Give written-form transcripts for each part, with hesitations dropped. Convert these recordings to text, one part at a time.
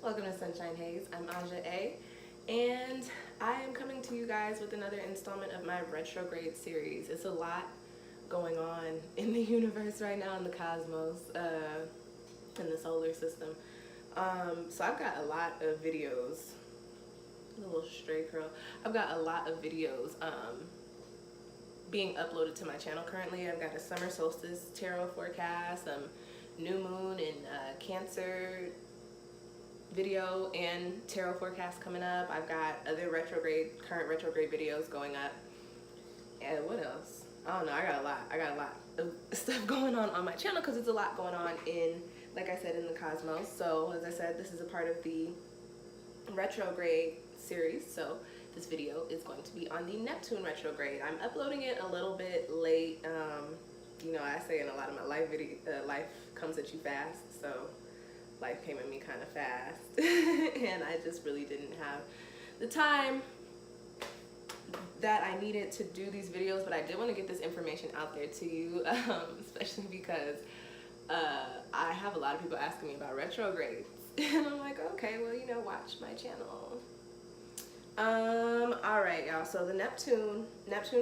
Welcome to Sunshine Haze. I'm Aja A, and I am coming to you guys with another installment of my retrograde series. It's a lot going on in the universe right now, in the cosmos, in the solar system. So I've got a lot of videos. A little stray curl. I've got a lot of videos being uploaded to my channel currently. I've got a summer solstice tarot forecast, new moon and Cancer video and tarot forecast coming up. I've got other current retrograde videos going up. And what else? I don't know. I got a lot of stuff going on my channel because it's a lot going on in, like I said, in the cosmos. So as I said, this is a part of the retrograde series. So this video is going to be on the Neptune retrograde. I'm uploading it a little bit late. You know, I say in a lot of my life comes at you fast. So life came at me kind of fast and I just really didn't have the time that I needed to do these videos, but I did want to get this information out there to you, especially because I have a lot of people asking me about retrogrades and I'm like, okay, well, you know, watch my channel. All right, y'all, so the Neptune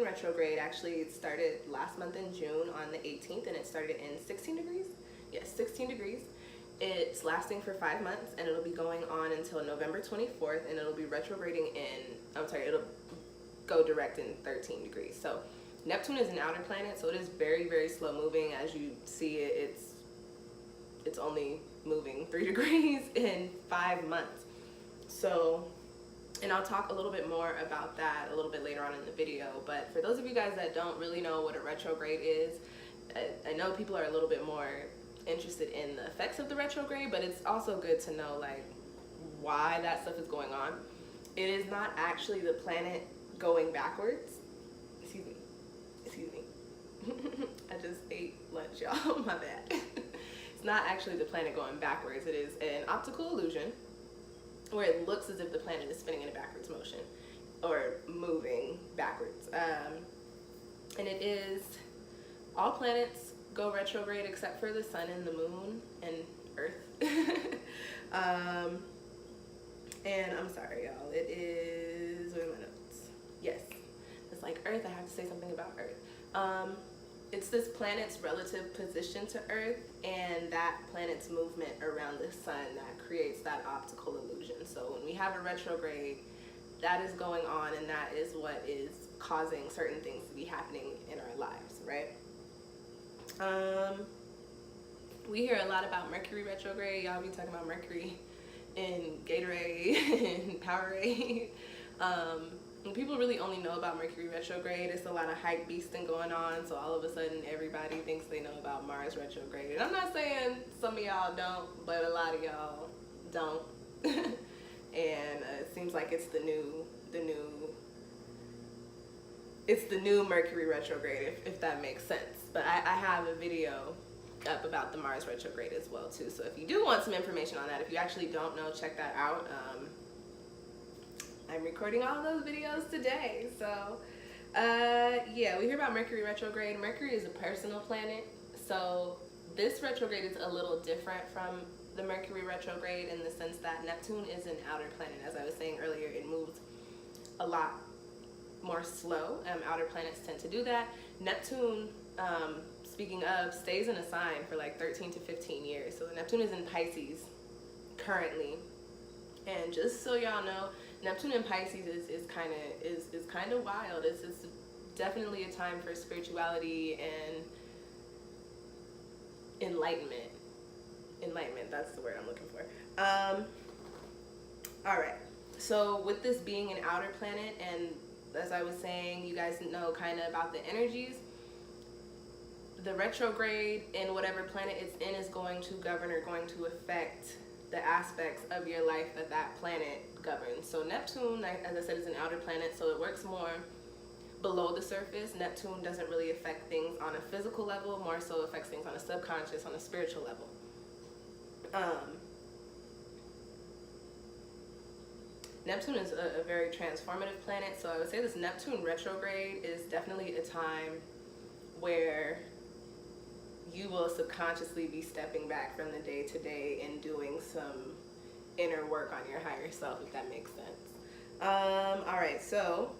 retrograde actually started last month in June on the 18th, and it started in 16 degrees. Yes, 16 degrees. It's lasting for 5 months, and it'll be going on until November 24th, and it'll be retrograding it'll go direct in 13 degrees. So Neptune is an outer planet, so it is very, very slow moving. As you see it's only moving 3 degrees in 5 months. So, and I'll talk a little bit more about that a little bit later on in the video, but for those of you guys that don't really know what a retrograde is, I know people are a little bit more interested in the effects of the retrograde, but it's also good to know like why that stuff is going on. It is not actually the planet going backwards. Excuse me. I just ate lunch, y'all. My bad. It's not actually the planet going backwards. It is an optical illusion where it looks as if the planet is spinning in a backwards motion or moving backwards. And it is all planets go retrograde except for the sun and the moon and Earth. And I'm sorry, y'all. It is, where are my notes? Yes, it's like Earth. I have to say something about Earth. It's this planet's relative position to Earth and that planet's movement around the sun that creates that optical illusion. So when we have a retrograde, that is going on, and that is what is causing certain things to be happening in our lives, right? We hear a lot about Mercury retrograde. Y'all be talking about Mercury in Gatorade and Powerade. And people really only know about Mercury retrograde. It's a lot of hype beasting going on, so all of a sudden everybody thinks they know about Mars retrograde. And I'm not saying some of y'all don't, but a lot of y'all don't. And it seems like it's the new Mercury retrograde, if that makes sense. But I have a video up about the Mars retrograde as well too. So if you do want some information on that, if you actually don't know, check that out. I'm recording all of those videos today. So yeah, we hear about Mercury retrograde. Mercury is a personal planet, so this retrograde is a little different from the Mercury retrograde in the sense that Neptune is an outer planet. As I was saying earlier, it moves a lot more slow. Outer planets tend to do that. Neptune, speaking of, stays in a sign for like 13 to 15 years. So Neptune is in Pisces currently. And just so y'all know, Neptune in Pisces is kind of wild. It's definitely a time for spirituality and enlightenment. Enlightenment, that's the word I'm looking for. All right. So with this being an outer planet, and as I was saying, you guys know kind of about the energies. The retrograde in whatever planet it's in is going to govern or going to affect the aspects of your life that planet governs. So Neptune, as I said, is an outer planet, so it works more below the surface. Neptune doesn't really affect things on a physical level, more so affects things on a subconscious, on a spiritual level. Neptune is a very transformative planet, so I would say this Neptune retrograde is definitely a time where you will subconsciously be stepping back from the day-to-day and doing some inner work on your higher self, if that makes sense. All right, so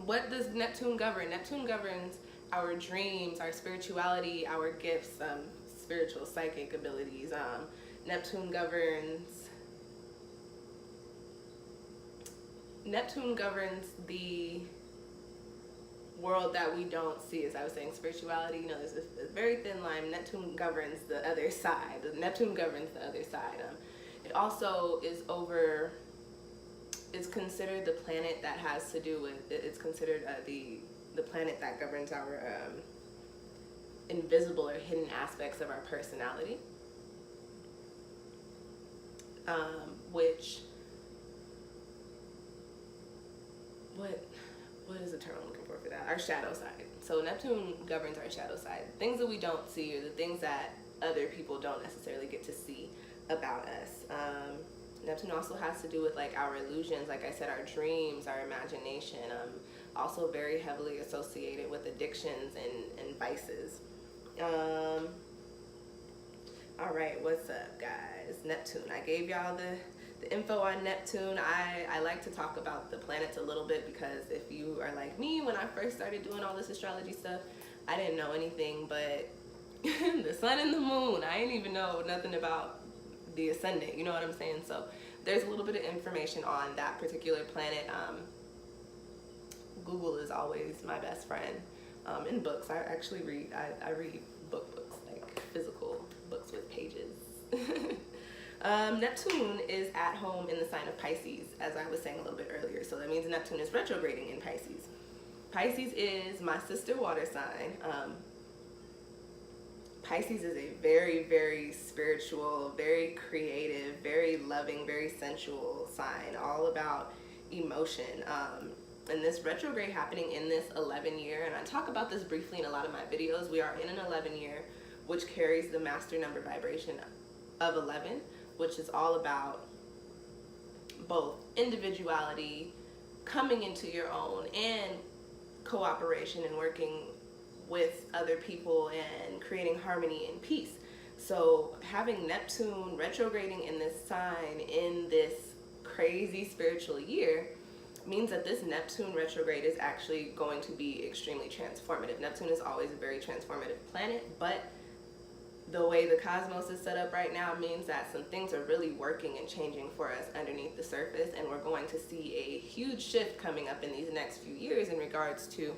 what does Neptune govern? Neptune governs our dreams, our spirituality, our gifts, spiritual psychic abilities. Neptune governs the world that we don't see. As I was saying, spirituality, there's a very thin line. Neptune governs the other side. Neptune governs the other side. It also is considered the planet that has to do with, it's considered the planet that governs our invisible or hidden aspects of our personality. Which, what is the term I'm looking for that? Our shadow side. So Neptune governs our shadow side. Things that we don't see, or the things that other people don't necessarily get to see about us. Neptune also has to do with like our illusions, like I said, our dreams, our imagination. Also very heavily associated with addictions and vices. All right, what's up, guys? Neptune. I gave y'all the info on Neptune. I like to talk about the planets a little bit because if you are like me, when I first started doing all this astrology stuff, I didn't know anything but the sun and the moon. I didn't even know nothing about the ascendant, you know what I'm saying? So there's a little bit of information on that particular planet. Google is always my best friend. In books, I actually read books, like physical books with pages. Neptune is at home in the sign of Pisces, as I was saying a little bit earlier. So that means Neptune is retrograding in Pisces. Pisces is my sister water sign. Pisces is a very, very spiritual, very creative, very loving, very sensual sign, all about emotion. And this retrograde happening in this 11 year, and I talk about this briefly in a lot of my videos, we are in an 11 year, which carries the master number vibration of 11, which is all about both individuality, coming into your own, and cooperation and working with other people and creating harmony and peace. So having Neptune retrograding in this sign in this crazy spiritual year means that this Neptune retrograde is actually going to be extremely transformative. Neptune is always a very transformative planet, but the way the cosmos is set up right now means that some things are really working and changing for us underneath the surface, and we're going to see a huge shift coming up in these next few years in regards to,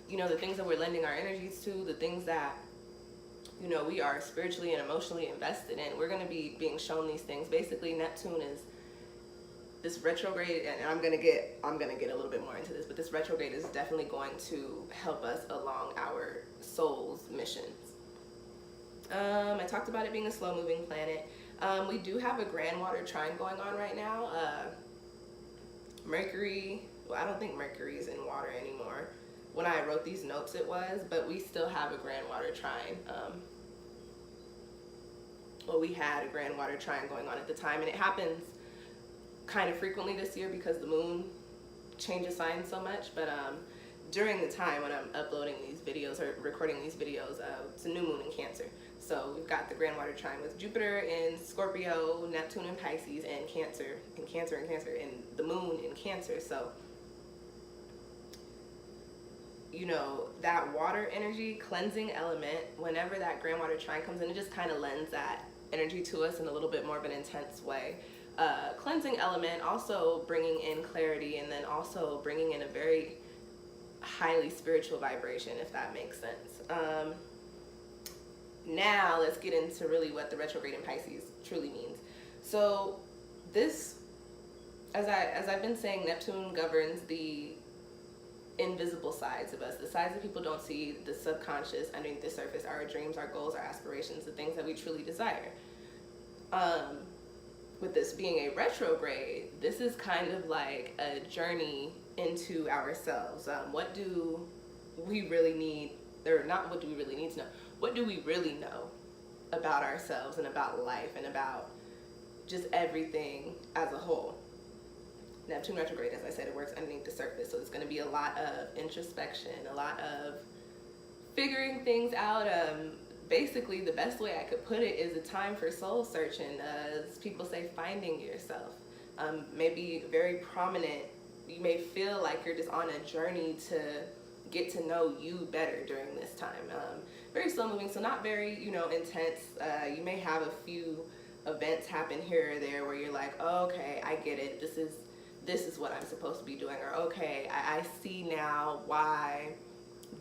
the things that we're lending our energies to, the things that, we are spiritually and emotionally invested in. We're going to be being shown these things. Basically, Neptune is this retrograde, and I'm gonna get a little bit more into this, but this retrograde is definitely going to help us along our soul's missions. I talked about it being a slow-moving planet. We do have a grand water trine going on right now. Mercury, well, I don't think Mercury is in water anymore. When I wrote these notes, it was, but we still have a grand water trine. We had a grand water trine going on at the time, and it happens kind of frequently this year because the moon changes signs so much, but during the time when I'm uploading these videos or recording these videos, it's a new moon in Cancer. So we've got the grand water trine with Jupiter in Scorpio, Neptune in Pisces, and Cancer, and the moon in Cancer. So, that water energy, cleansing element, whenever that grand water trine comes in, it just kind of lends that energy to us in a little bit more of an intense way. Cleansing element, also bringing in clarity, and then also bringing in a very highly spiritual vibration, if that makes sense. Now let's get into really what the retrograde in Pisces truly means. So this, as I've been saying, Neptune governs the invisible sides of us, the sides that people don't see, the subconscious underneath the surface, our dreams, our goals, our aspirations, the things that we truly desire. With this being a retrograde, this is kind of like a journey into ourselves. What do we really need, or not what do we really need to know, what do we really know about ourselves and about life and about just everything as a whole? Neptune retrograde, as I said, it works underneath the surface, so it's going to be a lot of introspection, a lot of figuring things out, basically the best way I could put it is a time for soul searching. As people say, finding yourself. Maybe very prominent. You may feel like you're just on a journey to get to know you better during this time. Very slow moving, so not very, intense. You may have a few events happen here or there where you're like, oh, okay, I get it. This is what I'm supposed to be doing, or okay, I see now why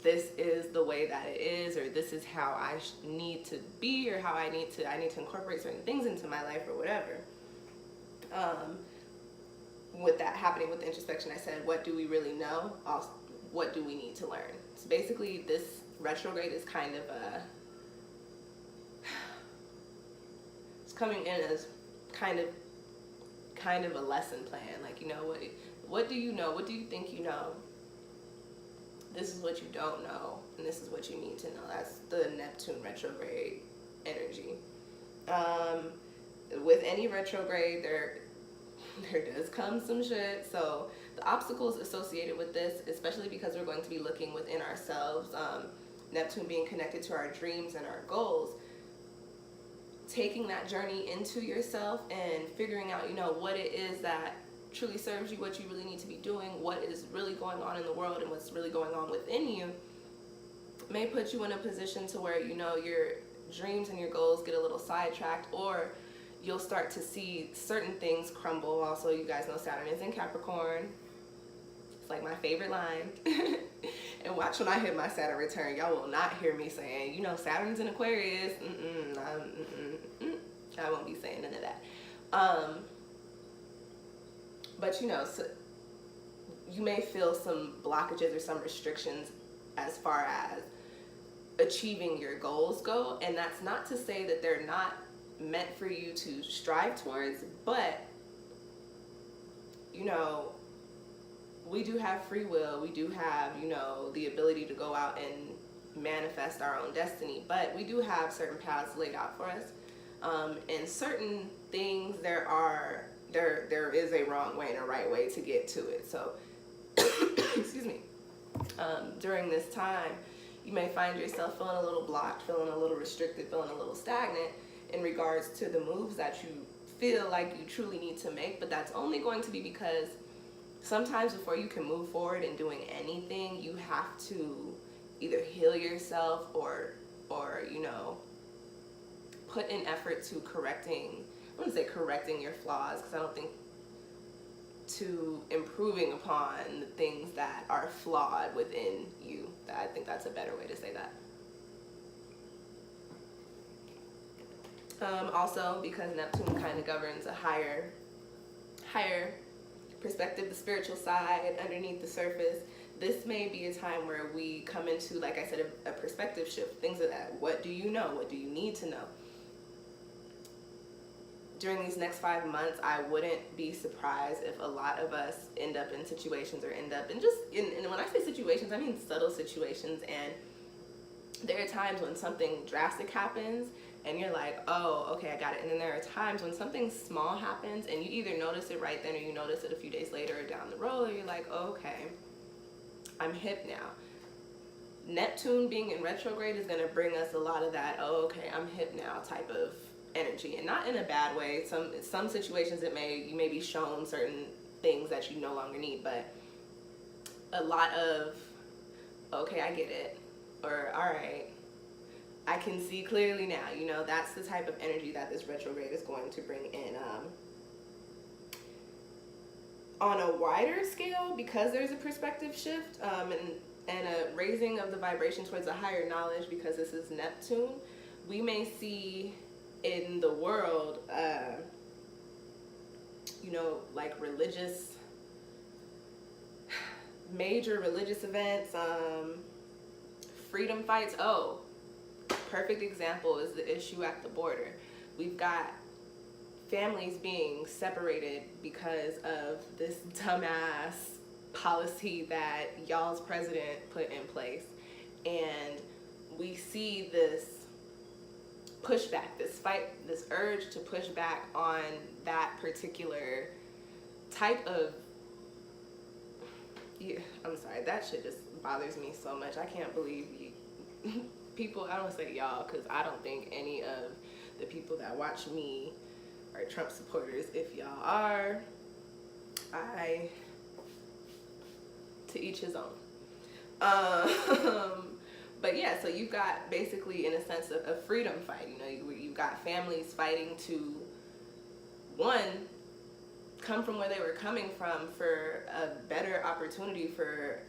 this is the way that it is, or this is how I need to be, or how I need to incorporate certain things into my life, or whatever. With that happening with the introspection, I said, what do we really know? Also, what do we need to learn? So basically, this retrograde is kind of it's coming in as kind of a lesson plan. Like, what do you know? What do you think you know? This is what you don't know, and this is what you need to know. That's the Neptune retrograde energy. With any retrograde, there does come some shit. So the obstacles associated with this, especially because we're going to be looking within ourselves, Neptune being connected to our dreams and our goals, taking that journey into yourself and figuring out, what it is that truly serves you, what you really need to be doing, what is really going on in the world and what's really going on within you, may put you in a position to where, your dreams and your goals get a little sidetracked, or you'll start to see certain things crumble. Also, you guys know Saturn is in Capricorn. It's like my favorite line. And watch when I hit my Saturn return, y'all will not hear me saying, Saturn's in Aquarius. I won't be saying none of that. But so you may feel some blockages or some restrictions as far as achieving your goals go. And that's not to say that they're not meant for you to strive towards, but we do have free will. We do have the ability to go out and manifest our own destiny, but we do have certain paths laid out for us, and certain things there is a wrong way and a right way to get to it. So excuse me, during this time you may find yourself feeling a little blocked, feeling a little restricted, feeling a little stagnant in regards to the moves that you feel like you truly need to make. But that's only going to be because sometimes before you can move forward in doing anything, you have to either heal yourself or put in effort to correcting, I wouldn't say correcting your flaws, because I don't think, to improving upon the things that are flawed within you. I think that's a better way to say that. Also, because Neptune kind of governs a higher perspective, the spiritual side underneath the surface, this may be a time where we come into, like I said, a perspective shift, things of that. What do you know? What do you need to know? During these next 5 months, I wouldn't be surprised if a lot of us end up in situations, or end up in and when I say situations, I mean subtle situations. And there are times when something drastic happens and you're like, oh, okay, I got it. And then there are times when something small happens and you either notice it right then, or you notice it a few days later or down the road, or you're like, oh, okay, I'm hip now. Neptune being in retrograde is going to bring us a lot of that, oh, okay, I'm hip now type of energy, and not in a bad way. Some situations you may be shown certain things that you no longer need, but a lot of, okay, I get it, or all right, I can see clearly now. That's the type of energy that this retrograde is going to bring in. On a wider scale, because there's a perspective shift, and a raising of the vibration towards a higher knowledge, because this is Neptune, we may see in the world, like major religious events, freedom fights. Oh, perfect example is the issue at the border. We've got families being separated because of this dumbass policy that y'all's president put in place. And we see this pushback, this fight, this urge to push back on that particular type of, I'm sorry, that shit just bothers me so much. I can't believe people, I don't want to say y'all, because I don't think any of the people that watch me are Trump supporters. If y'all are, to each his own. But yeah, so you've got basically, in a sense, a freedom fight. You know, you've got families fighting to, one, come from where they were coming from for a better opportunity for,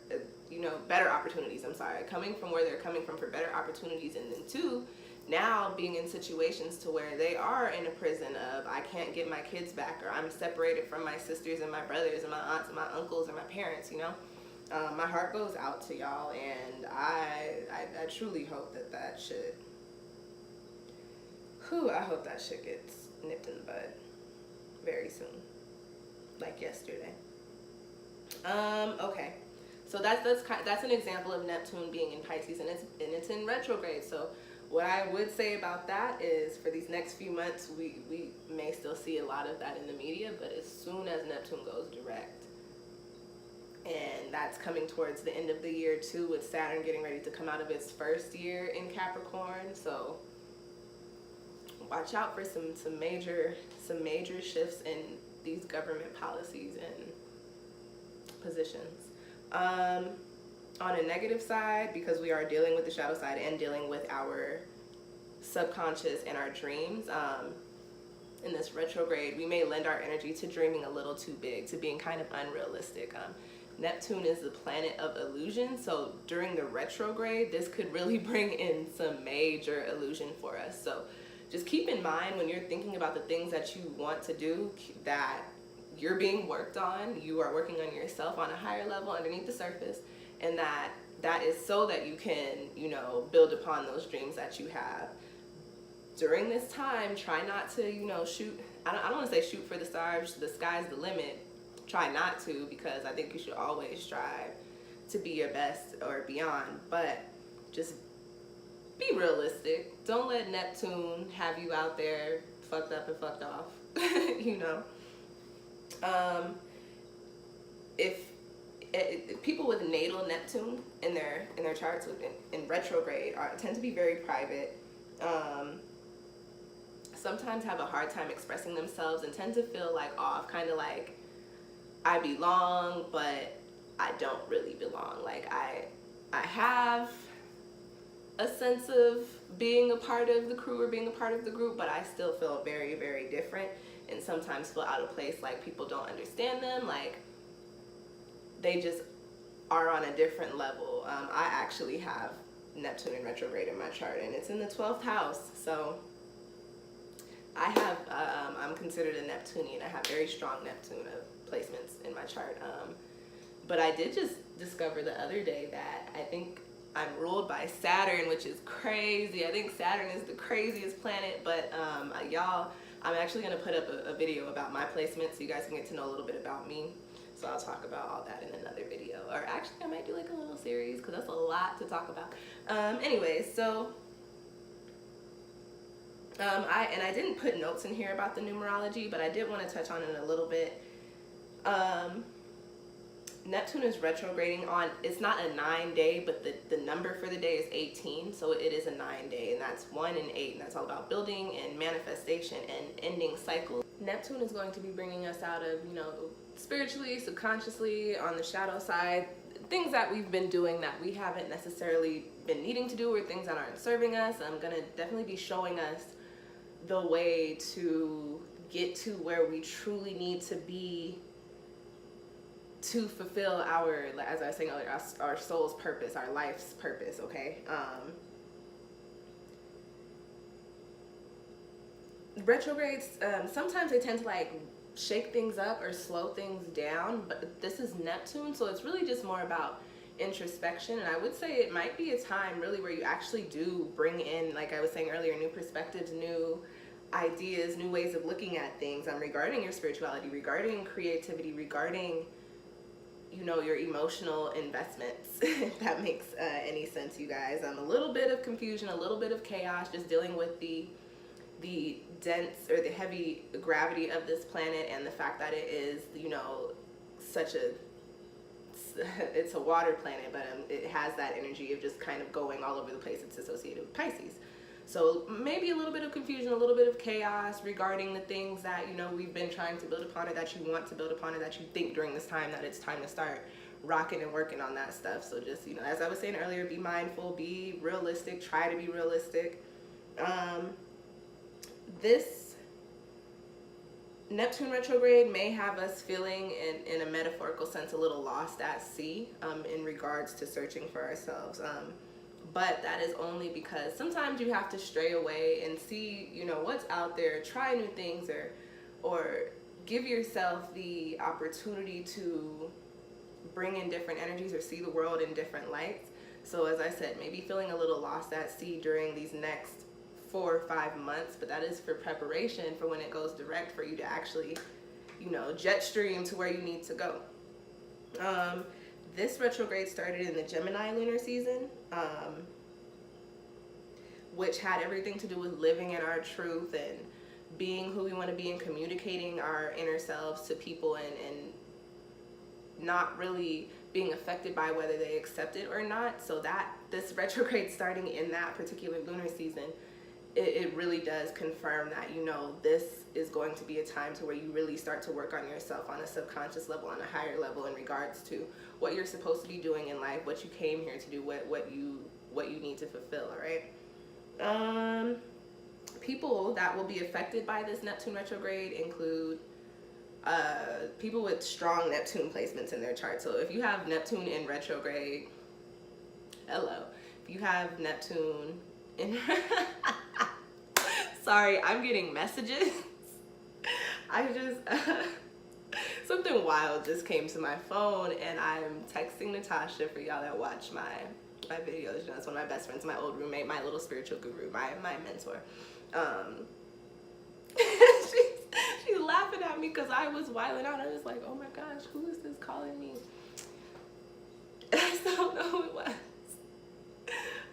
better opportunities, coming from where they're coming from for better opportunities, and then two, now being in situations to where they are in a prison of, I can't get my kids back, or I'm separated from my sisters and my brothers and my aunts and my uncles and my parents, you know. My heart goes out to y'all, and I truly hope that shit, I hope that shit gets nipped in the bud very soon, like yesterday. Okay, so that's an example of Neptune being in Pisces, and it's in retrograde. So what I would say about that is, for these next few months, we may still see a lot of that in the media, but as soon as Neptune goes direct, and that's coming towards the end of the year too, with Saturn getting ready to come out of its first year in Capricorn. So watch out for some major shifts in these government policies and positions. On a negative side, because we are dealing with the shadow side and dealing with our subconscious and our dreams, in this retrograde, we may lend our energy to dreaming a little too big, to being kind of unrealistic. Neptune is the planet of illusion, so during the retrograde, this could really bring in some major illusion for us. So just keep in mind, when you're thinking about the things that you want to do, that you're being worked on, you are working on yourself on a higher level underneath the surface, and that is so that you can, build upon those dreams that you have. During this time, try not to, shoot, I don't want to say shoot for the stars, the sky's the limit. Try not to, because I think you should always strive to be your best or beyond, but just be realistic. Don't let Neptune have you out there fucked up and fucked off. If people with natal Neptune in their charts in retrograde tend to be very private, sometimes have a hard time expressing themselves, and tend to feel like off, kind of like, I belong, but I don't really belong. Like I have a sense of being a part of the crew or being a part of the group, but I still feel very, very different, and sometimes feel out of place, like people don't understand them, like they just are on a different level. I actually have Neptune in retrograde in my chart, and it's in the 12th house, so I have, I'm considered a Neptunian. I have very strong Neptune placements in my chart. But I did just discover the other day that I think I'm ruled by Saturn, which is crazy. I think Saturn is the craziest planet, but y'all, I'm actually gonna put up a video about my placement so you guys can get to know a little bit about me. So I'll talk about all that in another video. Or actually, I might do like a little series, because that's a lot to talk about. Anyways, so I didn't put notes in here about the numerology, but I did want to touch on it a little bit. Neptune is retrograding on, it's not a 9-day, but the number for the day is 18, so it is a 9-day, and that's 1 and 8, and that's all about building and manifestation and ending cycles. Neptune is going to be bringing us out of, spiritually, subconsciously, on the shadow side, things that we've been doing that we haven't necessarily been needing to do, or things that aren't serving us. I'm gonna definitely be showing us the way to get to where we truly need to be to fulfill our, as I was saying earlier, our soul's purpose, our life's purpose, okay? Retrogrades, sometimes they tend to like shake things up or slow things down, but this is Neptune, so it's really just more about introspection. And I would say it might be a time really where you actually do bring in, like I was saying earlier, new perspectives, new ideas, new ways of looking at things regarding your spirituality, regarding creativity, regarding your emotional investments, if that makes any sense, you guys. A little bit of confusion, a little bit of chaos, just dealing with the dense or the heavy gravity of this planet, and the fact that it is, such a it's a water planet, but it has that energy of just kind of going all over the place. It's associated with Pisces. So maybe a little bit of confusion, a little bit of chaos regarding the things that, you know, we've been trying to build upon, or that you want to build upon, or that you think during this time that it's time to start rocking and working on that stuff. So just, you know, as I was saying earlier, be mindful, be realistic, try to be realistic. This Neptune retrograde may have us feeling, in a metaphorical sense, a little lost at sea in regards to searching for ourselves. But that is only because sometimes you have to stray away and see, you know, what's out there, try new things, or give yourself the opportunity to bring in different energies or see the world in different lights. So as I said, maybe feeling a little lost at sea during these next 4 or 5 months, but that is for preparation for when it goes direct, for you to actually, you know, jet stream to where you need to go. This retrograde started in the Gemini lunar season, which had everything to do with living in our truth and being who we want to be and communicating our inner selves to people, and not really being affected by whether they accept it or not. So that this retrograde starting in that particular lunar season, it really does confirm that, you know, this is going to be a time to where you really start to work on yourself on a subconscious level, on a higher level, in regards to what you're supposed to be doing in life, what you came here to do, what you need to fulfill. All right. People that will be affected by this Neptune retrograde include people with strong Neptune placements in their chart. So if you have Neptune in retrograde, hello. If you have Neptune in sorry, I'm getting messages. I just something wild just came to my phone, and I'm texting Natasha. For y'all that watch my videos, you know, it's one of my best friends, my old roommate, my little spiritual guru, my mentor. She's laughing at me because I was wilding out. I was like, oh my gosh, who is this calling me? I don't know who it was.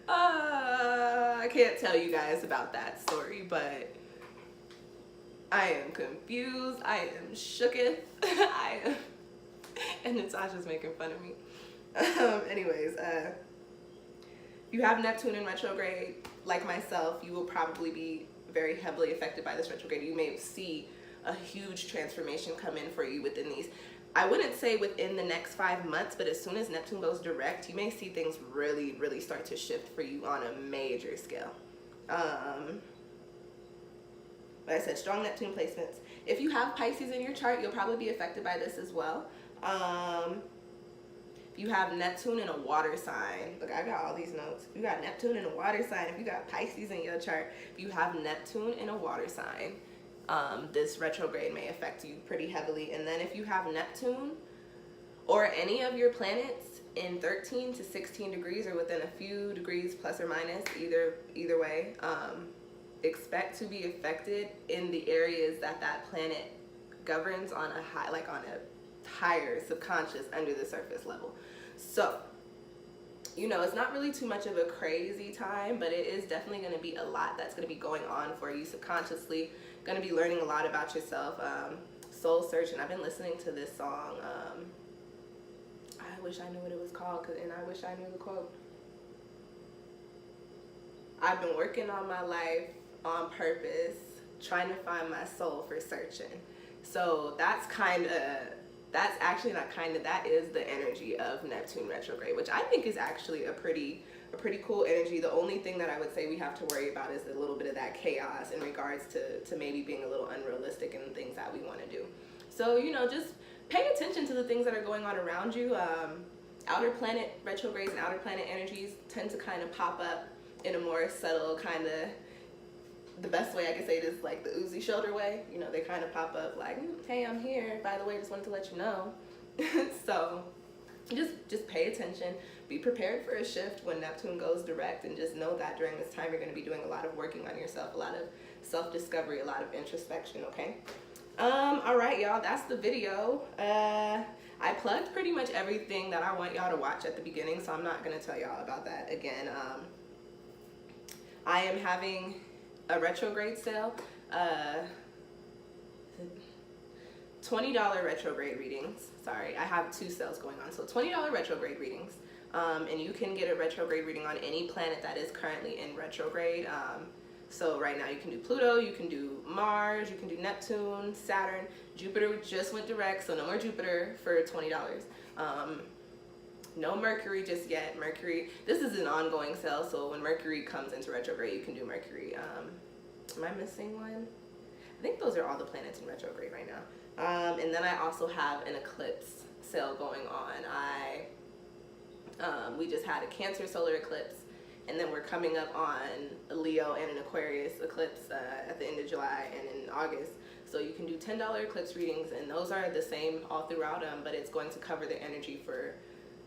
I can't tell you guys about that story, but I am confused. I am shooketh. And Natasha's making fun of me. Anyways, you have Neptune in retrograde. Like myself, you will probably be very heavily affected by this retrograde. You may see a huge transformation come in for you within these, I wouldn't say within the next 5 months, but as soon as Neptune goes direct, you may see things really, really start to shift for you on a major scale. Like I said, strong Neptune placements. If you have Pisces in your chart, you'll probably be affected by this as well. If you have Neptune in a water sign, look, I got all these notes. If you got Neptune in a water sign, if you got Pisces in your chart, if you have Neptune in a water sign, this retrograde may affect you pretty heavily. And then if you have Neptune or any of your planets in 13 to 16 degrees or within a few degrees plus or minus, either way, expect to be affected in the areas that planet governs on a high, like on a higher subconscious under the surface level. So, you know, it's not really too much of a crazy time, but it is definitely going to be a lot that's going to be going on for you subconsciously. Going to be learning a lot about yourself. Soul Searching. I've been listening to this song. I wish I knew what it was called, and I wish I knew the quote. I've been working on my life on purpose, trying to find my soul for searching. So that is the energy of Neptune retrograde, which I think is actually a pretty cool energy. The only thing that I would say we have to worry about is a little bit of that chaos in regards to maybe being a little unrealistic in the things that we want to do. So, you know, just pay attention to the things that are going on around you. Outer planet retrogrades and outer planet energies tend to kind of pop up in a more subtle kind of, the best way I can say it is like the Uzi shoulder way. You know, they kind of pop up like, hey, I'm here. By the way, just wanted to let you know. So just pay attention. Be prepared for a shift when Neptune goes direct, and just know that during this time you're going to be doing a lot of working on yourself, a lot of self-discovery, a lot of introspection, okay? All right, y'all, that's the video. I plugged pretty much everything that I want y'all to watch at the beginning, so I'm not going to tell y'all about that again. I am having a retrograde sale, $20 retrograde readings. Sorry, I have 2 sales going on. So $20 retrograde readings. And you can get a retrograde reading on any planet that is currently in retrograde. So right now you can do Pluto, you can do Mars, you can do Neptune, Saturn. Jupiter just went direct, so no more Jupiter for $20. No Mercury just yet. Mercury, this is an ongoing sale, so when Mercury comes into retrograde, you can do Mercury. Am I missing one? I think those are all the planets in retrograde right now. And then I also have an eclipse sale going on. We just had a Cancer solar eclipse, and then we're coming up on a Leo and an Aquarius eclipse at the end of July and in August. So you can do $10 eclipse readings, and those are the same all throughout them, but it's going to cover the energy for,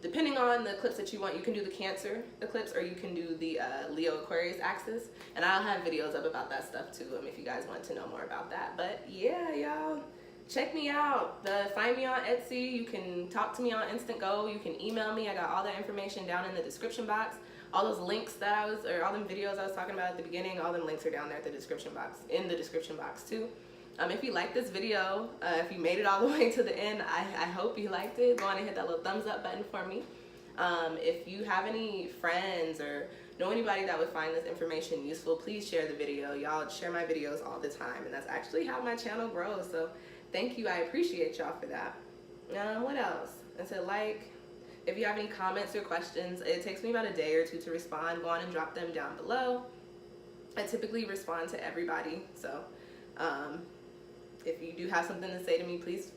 depending on the eclipse that you want. You can do the Cancer eclipse, or you can do the Leo Aquarius axis, and I'll have videos up about that stuff too, if you guys want to know more about that. But yeah, y'all, check me out. Find me on Etsy. You can talk to me on Instantgo. You can email me. I got all that information down in the description box. All those links that all them videos I was talking about at the beginning, all them links are down there at the description box, in the description box too. If you liked this video, if you made it all the way to the end, I hope you liked it. Go on and hit that little thumbs up button for me. If you have any friends or know anybody that would find this information useful, please share the video. Y'all share my videos all the time, and that's actually how my channel grows. So thank you. I appreciate y'all for that. What else? I said, if you have any comments or questions, it takes me about a day or 2 to respond. Go on and drop them down below. I typically respond to everybody, so if you do have something to say to me, please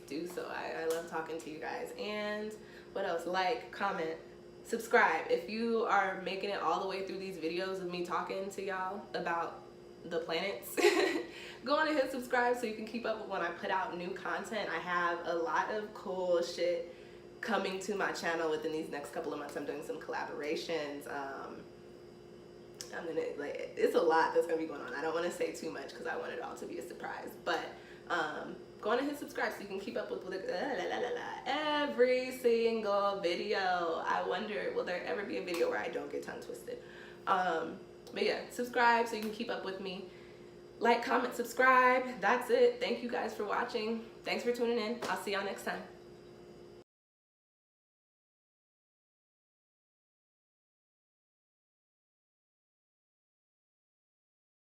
do so. I love talking to you guys. And what else? Comment, subscribe. If you are making it all the way through these videos of me talking to y'all about the planets, go on and hit subscribe so you can keep up with when I put out new content. I have a lot of cool shit coming to my channel within these next couple of months. I'm doing some collaborations. It's a lot that's gonna be going on. I don't want to say too much because I want it all to be a surprise, but go on and hit subscribe so you can keep up with every single video. I wonder, will there ever be a video where I don't get tongue twisted? But yeah, subscribe so you can keep up with me. Comment, subscribe. That's it. Thank you guys for watching. Thanks for tuning in. I'll see y'all next time.